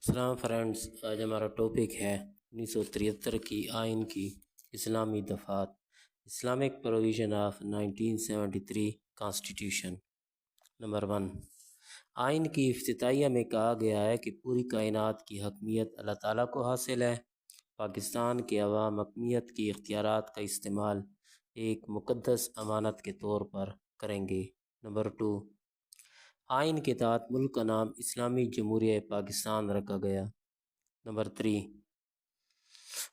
السلام فرینڈز، آج ہمارا ٹاپک ہے 1973 کی آئین کی اسلامی دفعات، Islamic provision of 1973 constitution. Number 1، آئین کی افتتاحیہ میں کہا گیا ہے کہ پوری کائنات کی حکمیت اللہ تعالیٰ کو حاصل ہے۔ پاکستان کے عوام حکمیت کی اختیارات کا استعمال ایک مقدس امانت کے طور پر کریں گے۔ نمبر 2، آئین کے تحت ملک کا نام اسلامی جمہوریہ پاکستان رکھا گیا۔ نمبر 3،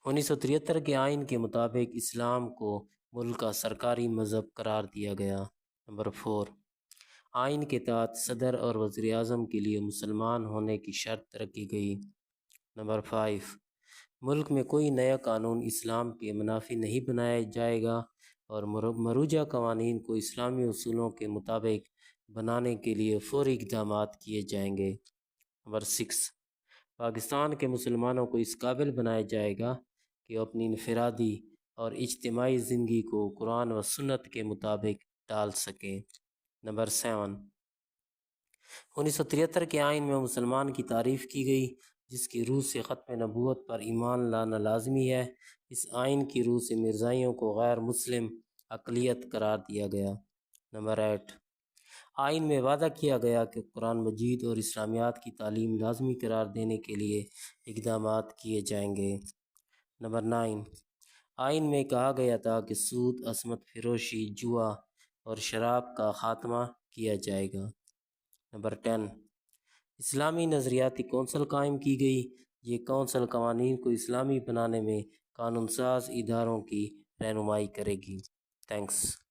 1973 کے آئین کے مطابق اسلام کو ملک کا سرکاری مذہب قرار دیا گیا۔ نمبر 4، آئین کے تحت صدر اور وزیر اعظم کے لیے مسلمان ہونے کی شرط رکھی گئی۔ نمبر 5، ملک میں کوئی نیا قانون اسلام کے منافی نہیں بنایا جائے گا اور مروجہ قوانین کو اسلامی اصولوں کے مطابق بنانے کے لیے فوری اقدامات کیے جائیں گے۔ نمبر 6، پاکستان کے مسلمانوں کو اس قابل بنایا جائے گا کہ وہ اپنی انفرادی اور اجتماعی زندگی کو قرآن و سنت کے مطابق ڈال سکیں۔ نمبر 7، 1973 کے آئین میں مسلمان کی تعریف کی گئی، جس کی روح سے ختم نبوت پر ایمان لانا لازمی ہے۔ اس آئین کی روح سے مرزائیوں کو غیر مسلم اقلیت قرار دیا گیا۔ نمبر 8، آئین میں وعدہ کیا گیا کہ قرآن مجید اور اسلامیات کی تعلیم لازمی قرار دینے کے لیے اقدامات کیے جائیں گے۔ نمبر 9، آئین میں کہا گیا تھا کہ سود، عصمت فروشی، جوا اور شراب کا خاتمہ کیا جائے گا۔ نمبر 10، اسلامی نظریاتی کونسل قائم کی گئی۔ یہ کونسل قوانین کو اسلامی بنانے میں قانون ساز اداروں کی رہنمائی کرے گی۔ تھینکس۔